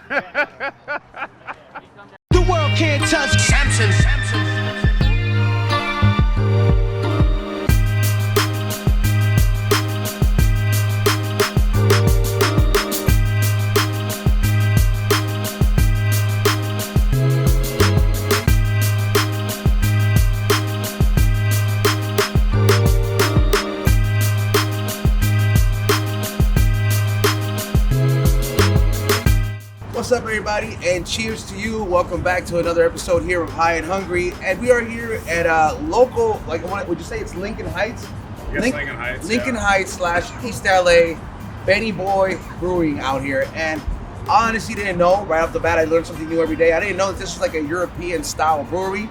The world can't touch Samson. What's up, everybody, and cheers to you. Welcome back to another episode here of High and Hungry, and we are here at a local, would you say it's Lincoln Heights? Yes, Lincoln Heights. Lincoln Heights / East LA, Boy Brewery out here, and I honestly didn't know. Right off the bat, I learned something new every day. I didn't know that this was like a European-style brewery,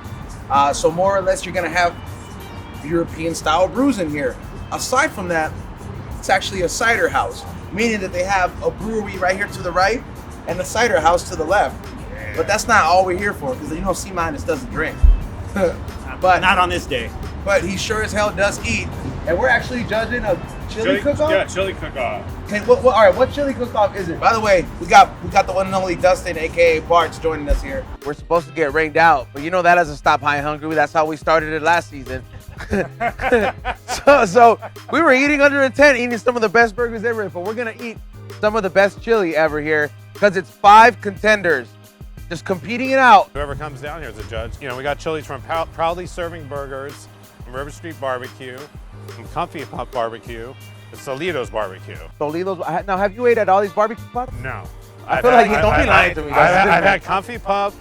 so more or less you're gonna have European-style brews in here. Aside from that, it's actually a cider house, meaning that they have a brewery right here to the right, and the cider house to the left. Yeah. But that's not all we're here for, because C- doesn't drink. But not on this day. But he sure as hell does eat. And we're actually judging a chili cook-off? Yeah, chili cook-off. Okay, all right, what chili cook-off is it? By the way, we got the one and only Dustin, aka Bartz, joining us here. We're supposed to get rained out, but that doesn't stop High and Hungry. That's how we started it last season. so we were eating under a tent, eating some of the best burgers ever, but we're gonna eat some of the best chili ever here, because it's 5 contenders just competing it out. Whoever comes down here is a judge. We got chilies from Proudly Serving Burgers, from River Street Barbecue, from Comfy Pop Barbecue, and Saulitos Barbecue. Saulitos. Now, have you ate at all these barbecue spots? No. I feel like you don't be lying to me. I've had Comfy Pup.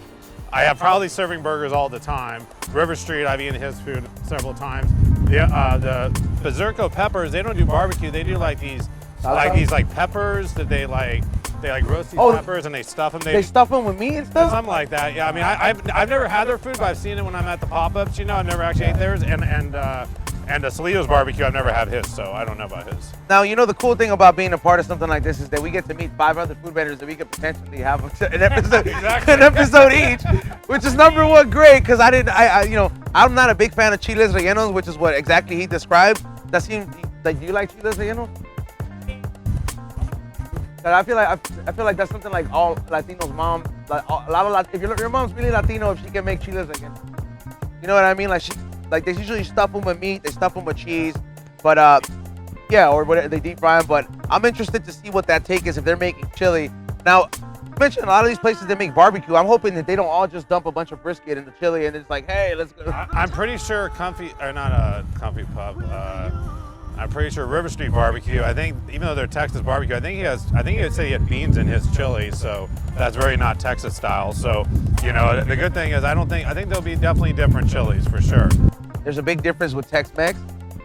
I have Proudly Serving Burgers all the time. River Street, I've eaten his food several times. The Berserko peppers, they don't do barbecue. They do like these peppers that they roast these peppers and they stuff them. They stuff them with meat and stuff? Something like that. Yeah, I mean, I've never had their food, but I've seen it when I'm at the pop-ups. I've never actually ate theirs. And the Saulitos Barbecue, I've never had his, so I don't know about his. Now, the cool thing about being a part of something like this is that we get to meet 5 other food vendors that we could potentially have an episode, Exactly. an episode each, which is number one great, because I'm not a big fan of chiles rellenos, which is what exactly he described. That seems like, do you like chiles rellenos? I feel like that's something like all Latinos' moms, if your mom's really Latino, if she can make chiles again, you know what I mean? They usually stuff them with meat, they stuff them with cheese, but or whatever, they deep fry them. But I'm interested to see what that take is if they're making chili. Now, you mentioned a lot of these places that make barbecue. I'm hoping that they don't all just dump a bunch of brisket in the chili and it's like, hey, let's go. I'm pretty sure Comfy Pub. I'm pretty sure River Street Barbecue. I think even though they're Texas barbecue, I think he said he had beans in his chili, so that's very not Texas style. So, the good thing is I think there'll be definitely different chilies for sure. There's a big difference with Tex-Mex,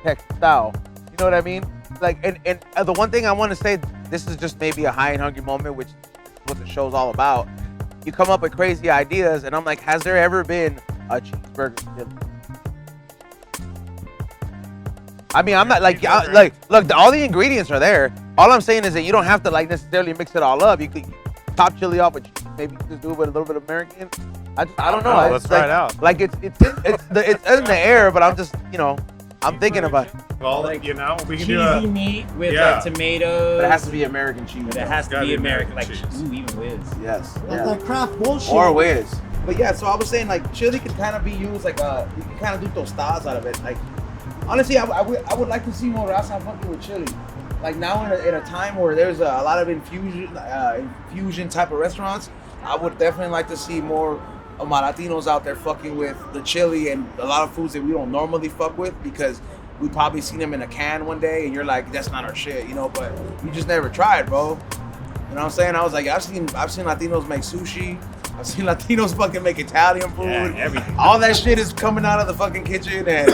Tex style. You know what I mean? And the one thing I want to say, this is just maybe a High and Hungry moment, which is what the show's all about. You come up with crazy ideas, and I'm like, has there ever been a cheeseburger chili? I mean, I'm not look, all the ingredients are there. All I'm saying is that you don't have to necessarily mix it all up. You could top chili off with cheese, maybe just do it with a little bit of American. I don't know. Let's try it out. It's in the air, but I'm just, I'm thinking about it. Well, we can Cheesy do meat with tomatoes. But it has to be American cheese. But it has to be American, cheese. even whiz. Yes. Like craft bullshit. Or whiz. But yeah, so I was saying chili can kind of be used you can kind of do tostadas out of it. Honestly, I would like to see more raza fucking with chili. Now in a time where there's a lot of infusion type of restaurants, I would definitely like to see more of my Latinos out there fucking with the chili and a lot of foods that we don't normally fuck with, because we probably seen them in a can one day and you're like, that's not our shit, but you just never tried, bro. You know what I'm saying? I was like, I've seen Latinos make sushi. I've seen Latinos fucking make Italian food. Yeah, everything. All that shit is coming out of the fucking kitchen, and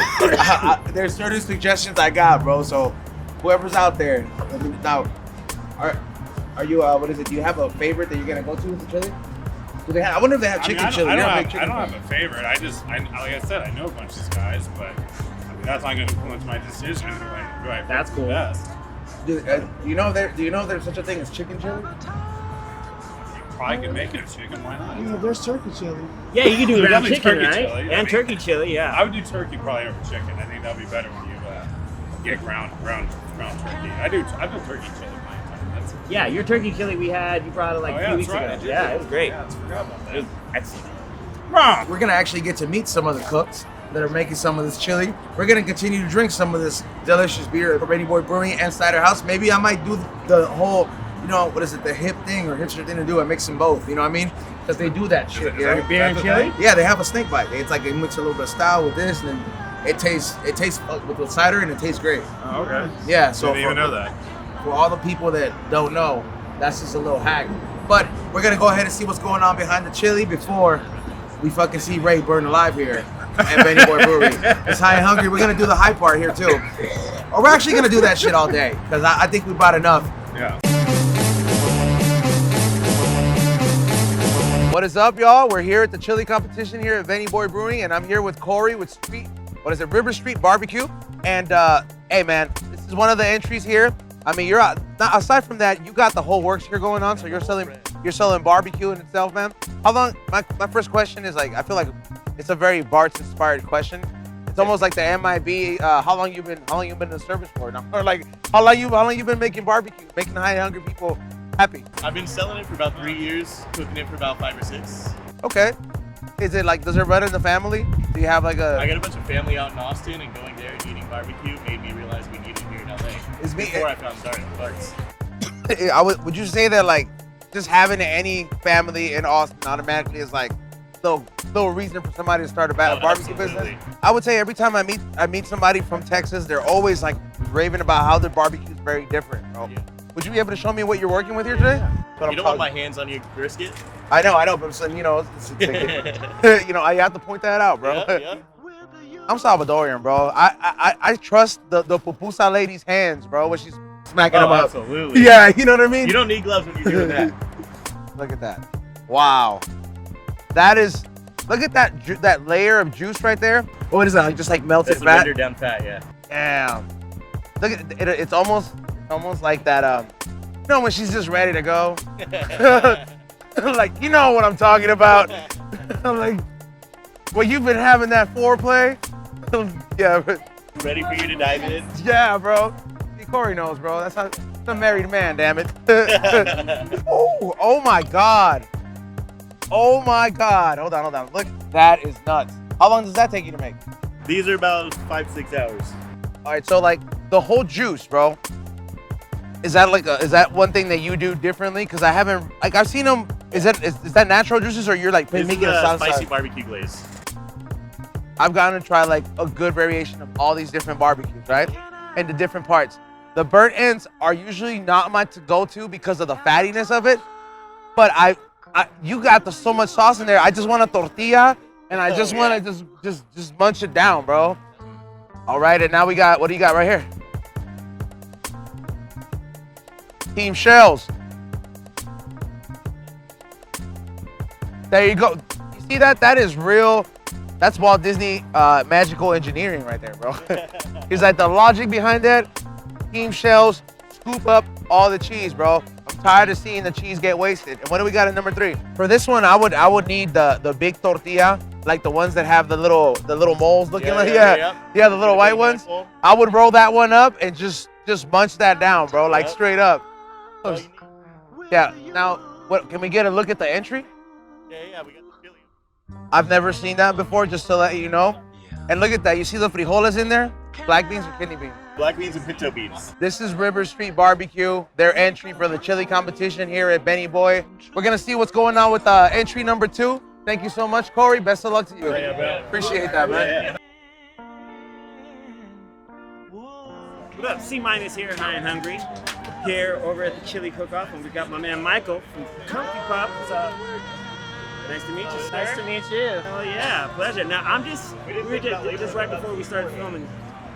there's certain suggestions I got, bro. So whoever's out there, now, are you what is it? Do you have a favorite that you're gonna go to with the chili? I wonder if they have chicken chili. I don't have a favorite. Like I said, I know a bunch of these guys, but that's not gonna influence my decision. Do I That's cool. Best? Do you know there's such a thing as chicken chili? Probably could make it a chicken. Why not? Yeah, there's turkey chili. Yeah, you can do ground Definitely chicken, turkey right? chili. And turkey chili, yeah. I would do turkey probably over chicken. I think that'd be better when you get ground turkey. I've done turkey chili plenty of times. Yeah, your turkey chili we had, you brought it like a few weeks ago. Yeah, it was great. Yeah, it's forgot about that. It was excellent. We're gonna actually get to meet some of the cooks that are making some of this chili. We're gonna continue to drink some of this delicious beer at Benny Boy Brewery and Cider House. Maybe I might do the whole, you know, what is it, the hip thing or hipster thing to do and mix them both. You know what I mean? Because they do that shit. Is that Beer and chili? Yeah, they have a snake bite. It's like they mix a little bit of style with this, and then it tastes with the cider, and it tastes great. Oh, okay. Yeah, so Didn't even know that. for all the people that don't know, that's just a little hack. But we're gonna go ahead and see what's going on behind the chili before we fucking see Ray burn alive here at Benny Boy Brewery. It's high and hungry. We're gonna do the high part here too. Or we're actually gonna do that shit all day, because I think we bought enough. Yeah. What is up, y'all? We're here at the chili competition here at Benny Boy Brewery, and I'm here with Corey with River Street Barbecue. And hey man, this is one of the entries here. I mean, aside from that, you got the whole works here going on, so you're selling barbecue in itself, man. How long, my first question is, like, I feel like it's a very Bartz inspired question. It's almost like the MIB, how long you been in the service for now? Or like, how long you been making barbecue, making high hungry people happy? I've been selling it for about 3 years, cooking it for about 5 or 6. Okay. Is it like, does it run in the family? Do you have like I got a bunch of family out in Austin, and going there and eating barbecue made me realize we needed it here in LA. Before I found Bartz. Would you say that, like, just having any family in Austin automatically is like no reason for somebody to start a barbecue business? I would say every time I meet somebody from Texas, they're always like raving about how their barbecue is very different, bro. Yeah. Would you be able to show me what you're working with here today? You don't want my hands on your brisket? I know, but you know, you know, I have to point that out, bro. Yeah. I'm Salvadorian, bro. I trust the pupusa lady's hands, bro, when she's smacking them up. Absolutely. Yeah, you know what I mean? You don't need gloves when you're doing that. Look at that. Wow. That is, look at that layer of juice right there. What is that, like, just like melted That's the fat? rendered down fat, yeah. Damn. Look at it, it's almost like that, you know, when she's just ready to go. Like, you know what I'm talking about. I'm like, well, you've been having that foreplay. Yeah. Ready for you to dive in? Yeah, bro. See, Corey knows, bro. That's how, I'm a married man, damn it. Oh my God. Oh my God. Hold on. Look, that is nuts. How long does that take you to make? These are about 5-6 hours. All right, so like the whole juice, bro. Is that one thing that you do differently? Because I haven't, like, I've seen them. Is that natural juices, or you're like making a spicy barbecue glaze? I've gotten to try like a good variation of all these different barbecues, right? And the different parts. The burnt ends are usually not my go-to because of the fattiness of it. But you got so much sauce in there. I just want a tortilla, and I just want to just munch it down, bro. All right, and now we got, what do you got right here? Team Shells. There you go. You see that? That is real. That's Walt Disney magical engineering right there, bro. He's like, the logic behind that, Team Shells, scoop up all the cheese, bro. I'm tired of seeing the cheese get wasted. And what do we got at number 3? For this one, I would need the big tortilla, like the ones that have the little moles looking like, the little white ones. I would roll that one up and just munch that down, bro, like straight up. Yeah. Now, what? Can we get a look at the entry? Yeah, we got the chili. I've never seen that before, just to let you know. And look at that. You see the frijoles in there? Black beans or kidney beans? Black beans and pinto beans. This is River Street Barbecue, their entry for the chili competition here at Benny Boy. We're going to see what's going on with entry number 2. Thank you so much, Corey. Best of luck to you. Appreciate that, man. What up? C- here, high and hungry. Here over at the Chili Cook-Off, and we got my man Michael from Comfy Pop. What's up? Nice to meet you, sir. Nice to meet you. Oh yeah, pleasure. Now we were just right before we started filming.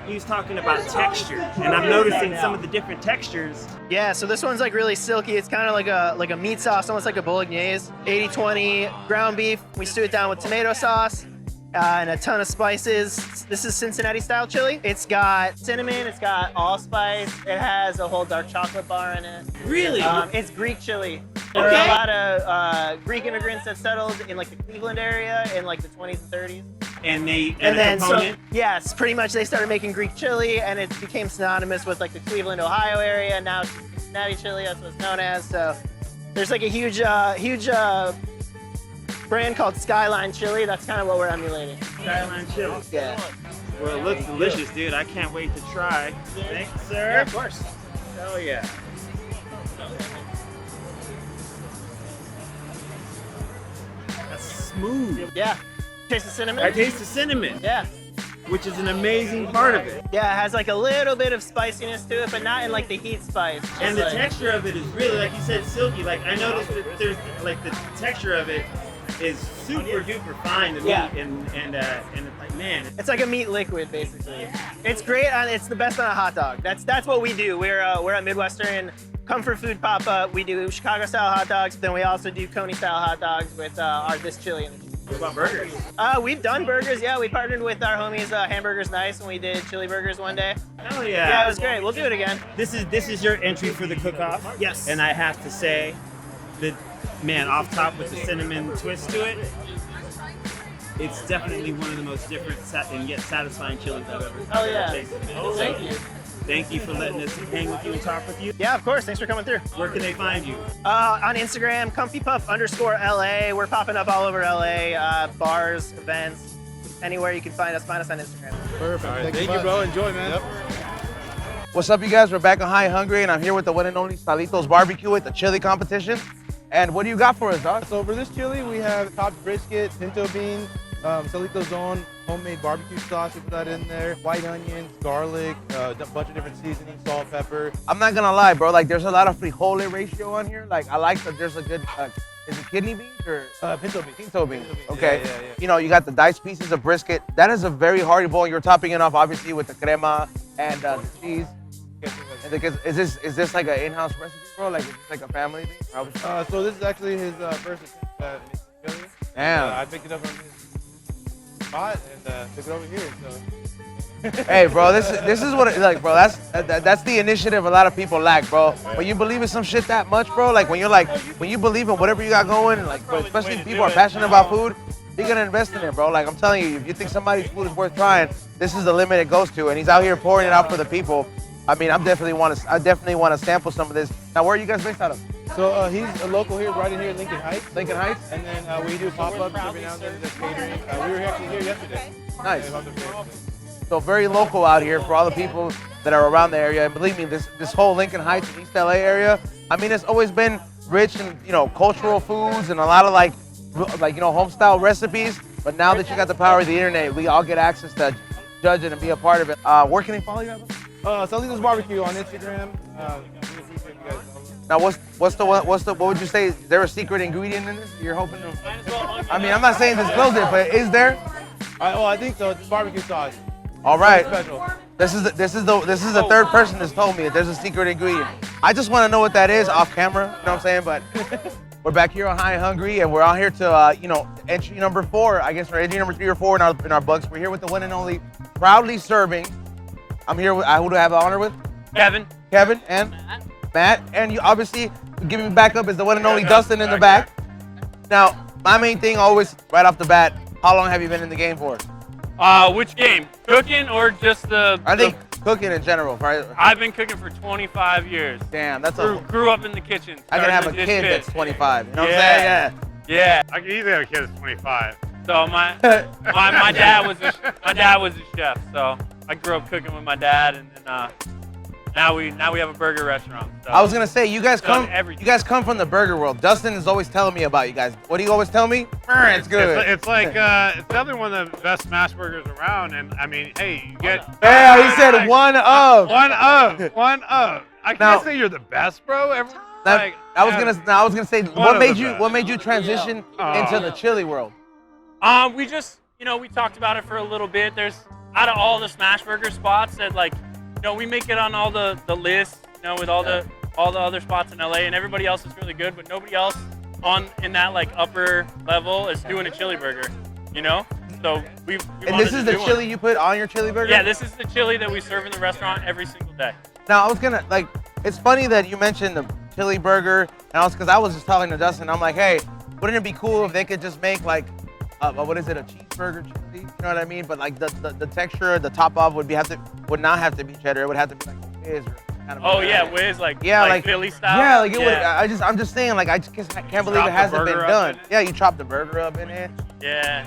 He was talking about texture, and I'm noticing some of the different textures. Yeah, so this one's like really silky. It's kind of like a meat sauce, almost like a bolognese. 80-20 ground beef. We stew it down with tomato sauce and a ton of spices. This is Cincinnati style chili. It's got cinnamon, it's got allspice, it has a whole dark chocolate bar in it. Really? It's Greek chili. There are a lot of Greek immigrants that settled in like the Cleveland area in like the 20s and 30s. And then yes, pretty much they started making Greek chili, and it became synonymous with like the Cleveland, Ohio area. And now it's Cincinnati chili. That's what it's known as. So there's like a huge brand called Skyline Chili. That's kind of what we're emulating. Skyline chili. Yeah. Well, it looks delicious, dude. I can't wait to try. Thanks, sir. Yeah, of course. Hell yeah. That's smooth. Yeah. Taste the cinnamon? I taste the cinnamon, Yeah. which is an amazing part of it. Yeah, it has like a little bit of spiciness to it, but not in like the heat spice. And the Just like- texture of it is really, like you said, silky. Like I noticed that there's like the texture of it is super duper fine to me, Yeah. and it's like, man, It's like a meat liquid, basically. It's great. It's the best on a hot dog. That's what we do. We're a Midwestern comfort food pop-up. We do Chicago-style hot dogs, but then we also do Coney-style hot dogs with this chili in it. what about burgers? We've done burgers. Yeah, we partnered with our homies Hamburgers Nice, and we did chili burgers one day. Hell yeah. Yeah, it was great. We'll do it again. This is your entry for the cook-off. Yes. And I have to say that, man, off top with the cinnamon twist to it, it's definitely one of the most different and yet satisfying chilies I've ever Oh yeah. tasted. Thank you. Thank you for letting us hang with you and talk with you. Yeah, of course. Thanks for coming through. Where can they find you? On Instagram, comfypup_LA. We're popping up all over LA, bars, events, anywhere you can find us on Instagram. Perfect. Thank you, bro. Enjoy, man. Yep. What's up, you guys? We're back on High and Hungry, and I'm here with the one and only Saulitos Barbecue at the chili competition. And what do you got for us, dog? So for this chili, we have chopped brisket, pinto bean, Saulitos' own homemade barbecue sauce. We put that in there. White onions, garlic, a bunch of different seasonings, salt, pepper. I'm not gonna lie, bro. Like, there's a lot of frijole ratio on here. Like, I like that there's a good, is it kidney beans or? Pinto bean. Pinto beans. Pinto beans, Okay. yeah. You know, you got the diced pieces of brisket. That is a very hearty bowl. You're topping it off, obviously, with the crema and the cheese. And is this like an in-house recipe, bro? Like, is this like a family thing? So this is actually his first attempt at making chili. Damn. I picked it up on his spot and took it over here. So. Hey, bro, this is what it, like, bro. That's the initiative a lot of people lack, bro. When you believe in some shit that much, bro, like when you believe in whatever you got going, like, bro, especially if people are passionate about food, you're gonna invest in it, bro. Like, I'm telling you, if you think somebody's food is worth trying, this is the limit it goes to, and he's out here pouring it out for the people. I mean, I definitely want to sample some of this. Now, where are you guys based out of? So he's a local here, right in here in Lincoln Heights. Lincoln Heights. And then we do pop-ups every now and then, just catering. We were actually here yesterday. Nice. So very local out here for all the people that are around the area. And believe me, this whole Lincoln Heights and East LA area, I mean, it's always been rich in, you know, cultural foods and a lot of like you know, home style recipes. But now that you got the power of the internet, we all get access to judge it and be a part of it. Where can they follow you at? Saulitos Barbecue on Instagram. We appreciate you guys. Now, what would you say? Is there a secret ingredient in this? You're hoping to? I mean, I'm not saying disclose it, but is there? I think so. It's barbecue sauce. All right. Special. This is the third person that's told me that there's a secret ingredient. I just want to know what that is off camera. You know what I'm saying? But we're back here on High and Hungry, and we're out here to you know, entry number 4. I guess we're entry number 3 or 4 in our books. We're here with the one and only, proudly serving. I'm here with who do I have the honor with? Kevin. Kevin and Matt, and you obviously giving back up is the one and only Dustin in the back. Now, my main thing always right off the bat, how long have you been in the game for? Which game? Cooking or just the? I think cooking in general, right? I've been cooking for 25 years. Damn, that's Grew up in the kitchen. I can have a started kid this that's pit. 25. You know what Yeah. I'm saying? Yeah. I can easily have a kid that's 25. So my dad was a chef. So I grew up cooking with my dad, and then now we have a burger restaurant. So. I was gonna say you guys Done come everything. from the burger world. Dustin is always telling me about you guys. What do you always tell me? It's good. It's like it's definitely one of the best smash burgers around. And I mean, hey, you get. Hey, he said one of. One of. I can't Now- say you're the best, bro. I was gonna say what of made the you best. transition into the chili world? We just, we talked about it for a little bit. There's, out of all the smash burger spots that, like, we make it on all the lists, with all the other spots in LA, and everybody else is really good, but nobody else in that like upper level is doing a chili burger, So we And wanted this is to the do one. chili you put on your chili burger? Yeah, this is the chili that we serve in the restaurant every single day. Now I was gonna it's funny that you mentioned the chili burger, and because I was just talking to Dustin, I'm like, hey, wouldn't it be cool if they could just make like, what is it, a cheeseburger chili? You know what I mean? But like the texture, the top off would not have to be cheddar. It would have to be like Fizz or kind of. Oh yeah, whiz like Philly style. Yeah, like it would. I'm just saying, like I can't believe it hasn't been done. Yeah, you chop the burger up in it. Yeah,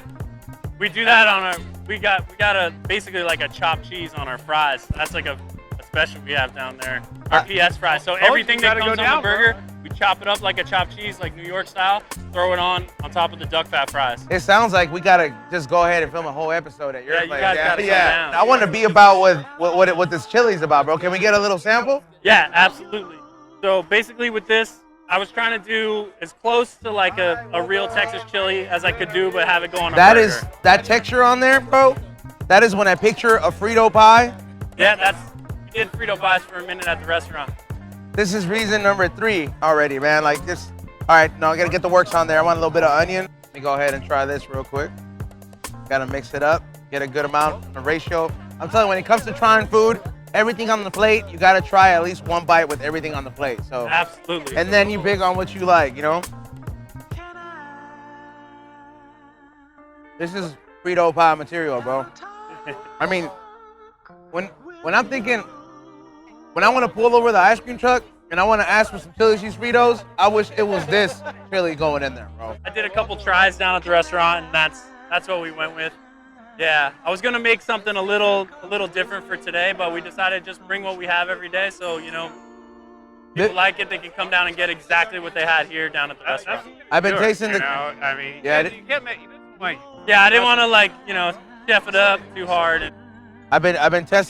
we do that on our. We got a basically like a chopped cheese on our fries. That's like a special we have down there. Our PS fries. So everything that comes on the burger, we chop it up like a chopped cheese, like New York style. Throw it on top of the duck fat fries. It sounds like we gotta just go ahead and film a whole episode at your place. You guys gotta come down. I want to be about what this chili's about, bro. Can we get a little sample? Yeah, absolutely. So basically with this, I was trying to do as close to like a real Texas chili as I could do, but have it go on a burger. That texture on there, bro. That is when I picture a Frito pie. Yeah, we did Frito pies for a minute at the restaurant. This is reason number 3 already, man. Like this. All right, now I gotta get the works on there. I want a little bit of onion. Let me go ahead and try this real quick. Gotta mix it up, get a good amount, a ratio. I'm telling you, when it comes to trying food, everything on the plate, you gotta try at least one bite with everything on the plate. So absolutely. And then you pick on what you like, you know? This is Frito pie material, bro. I mean, when I'm thinking, when I want to pull over the ice cream truck and I want to ask for some chili cheese Fritos, I wish it was this chili going in there, bro. I did a couple tries down at the restaurant, and that's what we went with. Yeah, I was gonna make something a little different for today, but we decided to just bring what we have every day. So people like it, they can come down and get exactly what they had here down at the restaurant. I've been tasting the. I mean, yeah, you can't make. Yeah, I didn't want to chef it up too hard. I've been testing.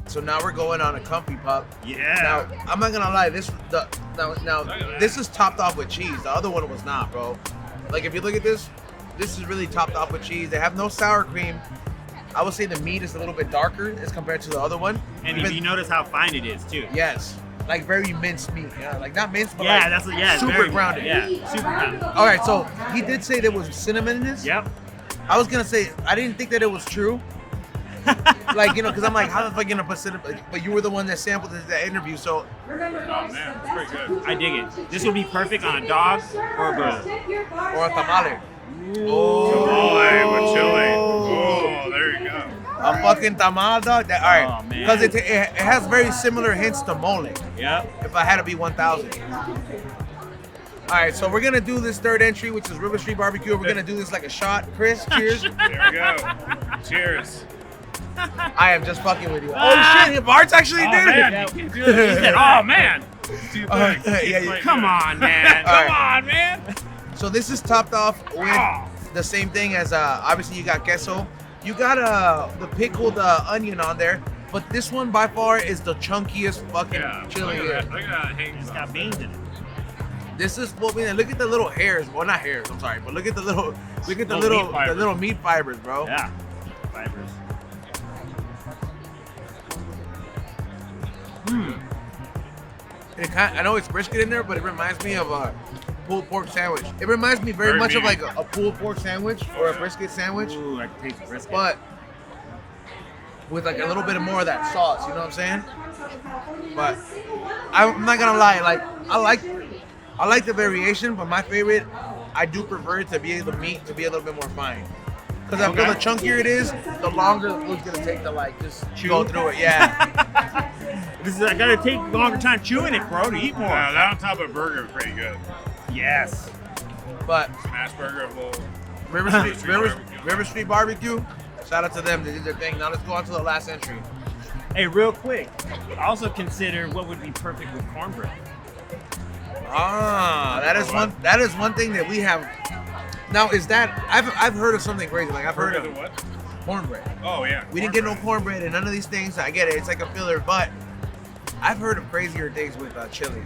So now we're going on a comfy pup. Yeah. Now I'm not gonna lie, this is topped off with cheese. The other one was not, bro. Like if you look at this is really topped off with cheese. They have no sour cream. I would say the meat is a little bit darker as compared to the other one. And you notice how fine it is too. Yes. Like very minced meat, like not minced, but super very, grounded. Yeah, super grounded. All right, so he did say there was cinnamon in this. Yep. I was gonna say I didn't think that it was true. Like because I'm like, how the fuck you gonna put cinnamon? But you were the one that sampled that interview, so. Oh man, it's pretty good. I dig it. This would be perfect on a dog or a bird. Or a tamale. Oh, with chili. Oh, there you go. A fucking tamal, dog. All right, Oh, man. because it has very similar hints to mole. Yep. If I had to be 1,000. All right, so we're gonna do this third entry, which is River Street Barbecue. We're gonna do this like a shot. Chris, cheers. There we go. Cheers. I am just fucking with you. Oh shit, Bartz actually did Man, it. you can do it. He said, "Oh man, Come on, man, All on, man." So this is topped off with the same thing as obviously you got queso. You got the pickled onion on there, but this one by far is the chunkiest fucking chili. Look at that. It's got beans in it. This is what we look at the little hairs. Well, not hairs. I'm sorry, but look at the little meat fibers, bro. Yeah, fibers. I know it's brisket in there, but it reminds me of a pulled pork sandwich. It reminds me very much of like a pulled pork sandwich or a brisket sandwich. Ooh, I can taste the brisket. But with like a little bit more of that sauce, you know what I'm saying? But I'm not gonna lie, like I like the variation, but my favorite, I do prefer it to be the meat to be a little bit more fine. Because I feel the chunkier it is, the longer the food's gonna take to like just go through it. Yeah. I gotta take a longer time chewing it, bro, to eat more. That on top of a burger is pretty good. Yes. But Smash burger, a little River Street Barbecue, shout out to them. They did their thing. Now let's go on to the last entry. Hey, real quick. Also consider what would be perfect with cornbread. That is one thing that we have. Now is that I've heard of something crazy. Like I've heard of what? cornbread. Oh yeah. We didn't get no cornbread and none of these things. I get it. It's like a filler, but I've heard of crazier things with chili.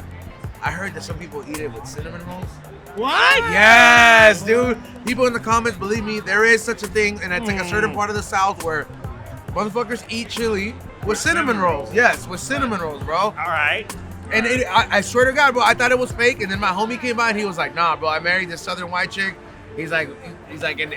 I heard that some people eat it with cinnamon rolls. What? Yes, dude. People in the comments, believe me, there is such a thing, and it's like a certain part of the South where motherfuckers eat chili with cinnamon rolls. Yes, with cinnamon rolls, bro. All right. And I swear to God, bro, I thought it was fake, and then my homie came by and he was like, "Nah, bro, I married this Southern white chick." He's like, and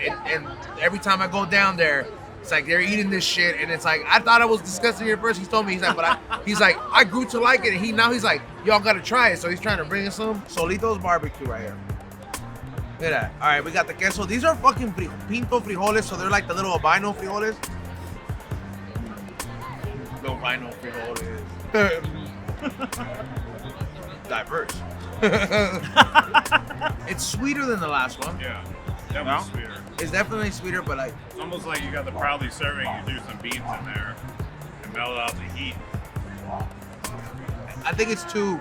every time I go down there, it's like they're eating this shit, and it's like I thought it was disgusting at first. He told me he's like, I grew to like it, and he's like, y'all gotta try it. So he's trying to bring us some Saulitos Barbecue right here. Look at that. All right, we got the queso. These are fucking pinto frijoles, so they're like the little albino frijoles. No rhino frijoles. Diverse. It's sweeter than the last one. Yeah, definitely sweeter. It's definitely sweeter, but like It's almost like you got the proudly serving. You do some beans in there and melt out the heat. I think it's too.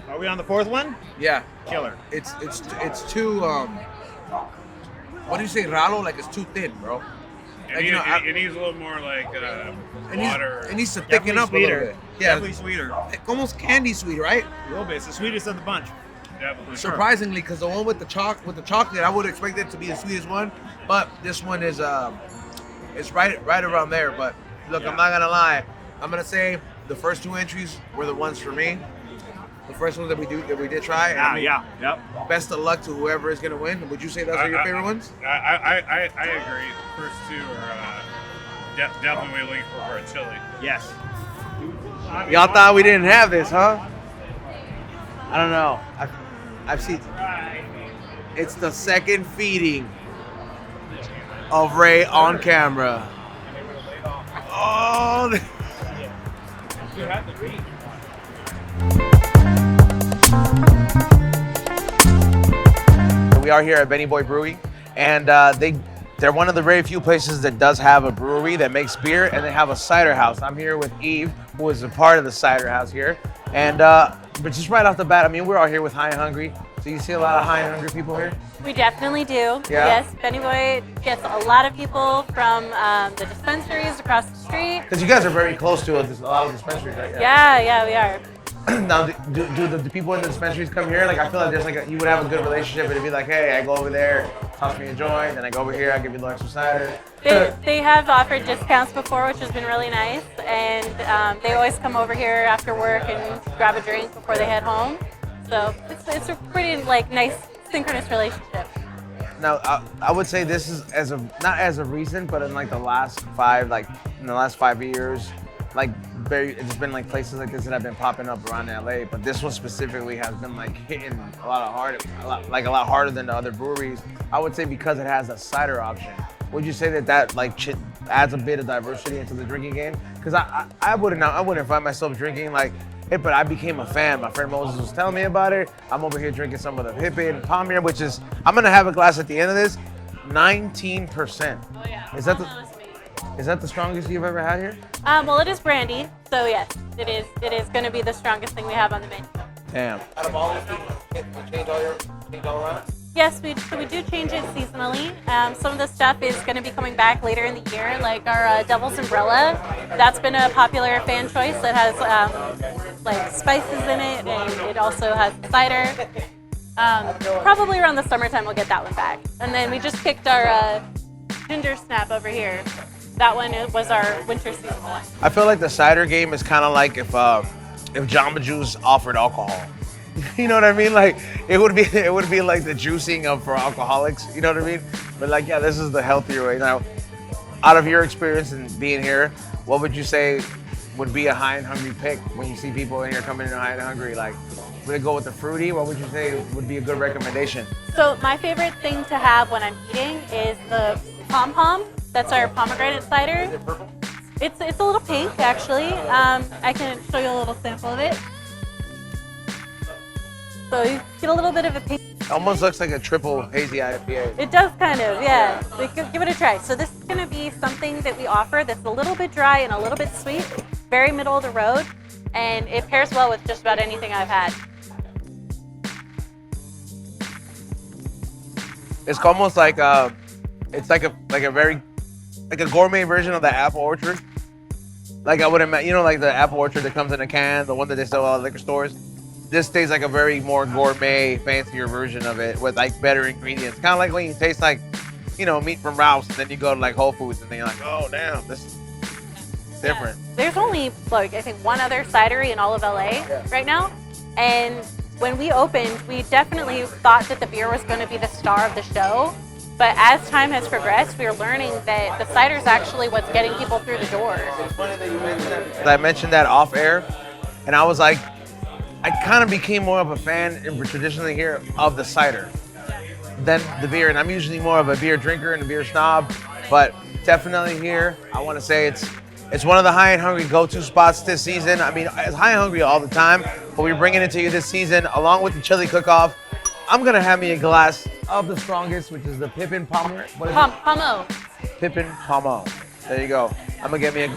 Are we on the fourth one? Yeah, Killer. it's too. What do you say, ralo? Like it's too thin, bro. Like, you know, It needs a little more like water. It needs to thicken up a little bit. Yeah, Definitely sweeter. like almost candy sweet, right? A little bit. It's the sweetest of the bunch. Definitely. Surprisingly, because the one with the chocolate, I would expect it to be the sweetest one, but this one is it's right around there. But look, I'm not gonna lie. I'm gonna say the first two entries were the ones for me. The first ones that we did try. I mean, Yep. Best of luck to whoever is gonna win. Would you say those are your favorite ones? I agree. The first two are definitely looking for a chili. Yes. Y'all thought we didn't have this, huh? I don't know. I've seen. It's the second feeding of Ray on camera. Oh. We are here at Boy Brewery, and they're one of the very few places that does have a brewery that makes beer, and they have a cider house. I'm here with Eve, who is a part of the cider house here, and but just right off the bat, I mean, we're all here with High and Hungry, so you see a lot of High and Hungry people here. We definitely do. Yeah? Yes, Benny Boy gets a lot of people from the dispensaries across the street. Because you guys are very close to a lot of dispensaries, right? Yeah, we are. Now, do the people in the dispensaries come here? Like, I feel like there's like you would have a good relationship, and it'd be like, hey, I go over there, toss me a joint, then I go over here, I give you a little extra cider. They have offered discounts before, which has been really nice, and they always come over here after work and grab a drink before they head home. So it's a pretty like nice synchronous relationship. Now, I would say this is not as of recent, but in like the last 5 years, like it's been like places like this that have been popping up around LA. But this one specifically has been like hitting a lot harder than the other breweries. I would say because it has a cider option. Would you say that like adds a bit of diversity into the drinking game? Because I wouldn't find myself drinking like. But I became a fan. My friend Moses was telling me about it. I'm over here drinking some of the Hippie and Palmier, which is, I'm gonna have a glass at the end of this, 19%. Oh yeah. Is that the strongest you've ever had here? Well, it is brandy, so yes, it is going to be the strongest thing we have on the menu. Damn. Out of all these things, you change all around? Yes, we do change it seasonally. Some of the stuff is going to be coming back later in the year, like our Devil's Umbrella. That's been a popular fan choice that has like spices in it, and it also has cider. Probably around the summertime we'll get that one back. And then we just picked our Ginger Snap over here. That one was our winter season one. I feel like the cider game is kind of like if Jamba Juice offered alcohol. You know what I mean? Like it would be like the juicing for alcoholics. You know what I mean? But like, yeah, this is the healthier way. Now, out of your experience and being here, what would you say would be a High and Hungry pick when you see people in here coming in High and Hungry? Like, would it go with the fruity? What would you say would be a good recommendation? So my favorite thing to have when I'm eating is the Pom Pom. That's our pomegranate cider. Is it purple? It's a little pink actually. I can show you a little sample of it. So you get a little bit of a pink. Almost looks like a triple hazy IPA. It does kind of, yeah. We could give it a try. So this is going to be something that we offer that's a little bit dry and a little bit sweet, very middle of the road, and it pairs well with just about anything I've had. It's almost like it's like a very like a gourmet version of the apple orchard. Like I would imagine, you know, like the apple orchard that comes in a can, the one that they sell at liquor stores. This tastes like a very more gourmet, fancier version of it with like better ingredients. Kind of like when you taste like, you know, meat from Ralph's, and then you go to like Whole Foods, and then you're like, oh damn, this is different. Yeah. There's only like I think one other cidery in all of LA right now, and when we opened, we definitely thought that the beer was going to be the star of the show. But as time has progressed, we are learning that the cider is actually what's getting people through the door. It's funny that you mentioned that because I mentioned that off air, and I was like, I kind of became more of a fan, traditionally here, of the cider than the beer. And I'm usually more of a beer drinker and a beer snob, but definitely here, I want to say it's one of the High and Hungry go-to spots this season. I mean, it's High and Hungry all the time, but we're bringing it to you this season along with the chili cook-off. I'm gonna have me a glass of the strongest, which is the Pippin Pomer. What is it? Pomo. Pippin Pomo. There you go. I'm gonna get me a.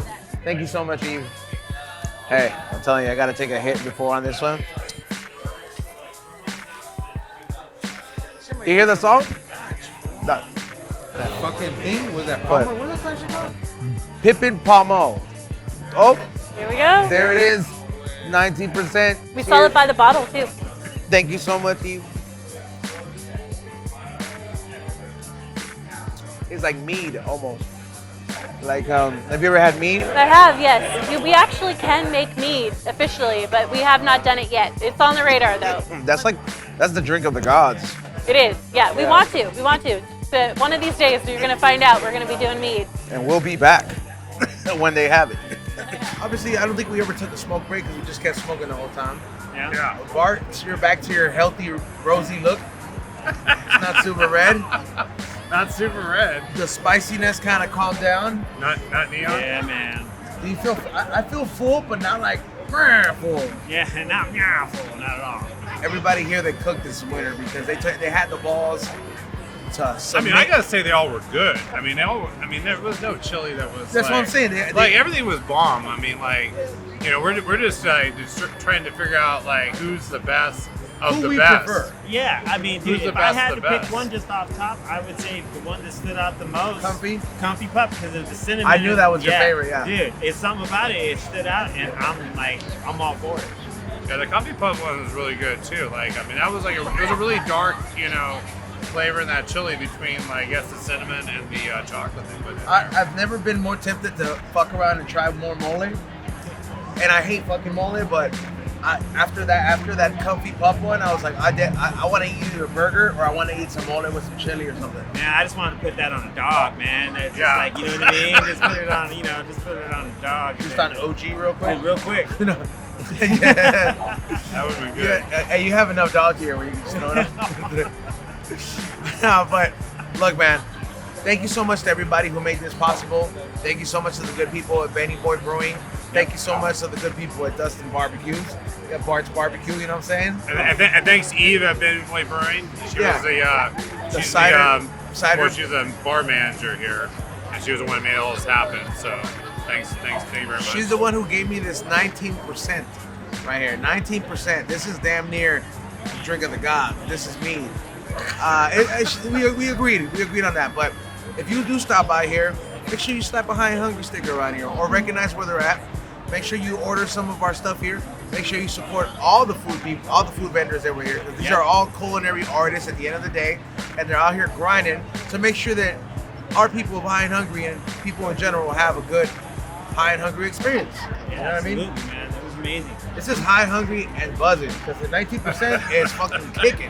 Thank you so much, Eve. Hey, I'm telling you, I gotta take a hit before on this one. You hear the song? That fucking thing was that What? Palmer. What is that shit called? Pippin Pomo. Oh, Here we go. there it is. 19%. We sell it by the bottle too. Thank you so much, Eve. It's like mead almost. Like, have you ever had mead? I have, yes. We actually can make mead officially, but we have not done it yet. It's on the radar though. That's the drink of the gods. It is. Yeah, we want to. We want to. But one of these days, you're gonna find out we're gonna be doing mead. And we'll be back when they have it. Obviously, I don't think we ever took a smoke break because we just kept smoking the whole time. Yeah. Bart, you're back to your healthy, rosy look. It's not super red. Not super red. The spiciness kind of calmed down. Not neon. Yeah, man. Do you feel? I feel full, but not like full. Yeah, not full, not at all. Everybody here that cooked this winter because they had the balls to I submit. mean, I gotta say they all were good. I mean, there was no chili that was. That's like, what I'm saying. Like everything was bomb. I mean, like, you know, we're just trying to figure out like who's the best of Who the we best. prefer. Yeah, I mean, dude, Who's the if I best had of to the pick best? one just off top, I would say the one that stood out the most. Comfy? Comfy Pup, because of the cinnamon. I knew that was your favorite, yeah. Dude, it's something about it. It stood out, and I'm all for it. Yeah, the Comfy Pup one was really good too. Like, I mean, that was like it was a really dark, you know, flavor in that chili between, like, I guess, the cinnamon and the chocolate they put in there. I've never been more tempted to fuck around and try more mole. And I hate fucking mole, but after that Comfy Pup one, I was like, I want to eat either a burger or I want to eat some mole with some chili or something. Man, I just want to put that on a dog, man. That's just Yeah. like, you know what I mean? Just put it on, just put it on a dog. Just on OG real quick. Real quick. Yeah. That would be good. Yeah, hey, you have enough dog here where you can just throw it up. No, but look, man, thank you so much to everybody who made this possible. Thank you so much to the good people at Boy Brewing. Thank you so much to the good people at Dustin Barbecues. We got Bartz BBQ, you know what I'm saying? And thanks Eve at Boy Brewing. She was The she's cider. Well, she's a bar manager here, and she was the one who made all this happen. So thank you very much. She's the one who gave me this 19% right here. 19%. This is damn near the drink of the god. This is me. We agreed. We agreed on that. But if you do stop by here, make sure you slap a High and Hungry sticker around here or recognize where they're at. Make sure you order some of our stuff here. Make sure you support all the food people, all the food vendors that were here. Because these are all culinary artists at the end of the day, and they're out here grinding to make sure that our people of High and Hungry and people in general have a good High and Hungry experience. You know what I mean? Absolutely, man. That was amazing. This is High, Hungry, and buzzing because the 19% is fucking kicking.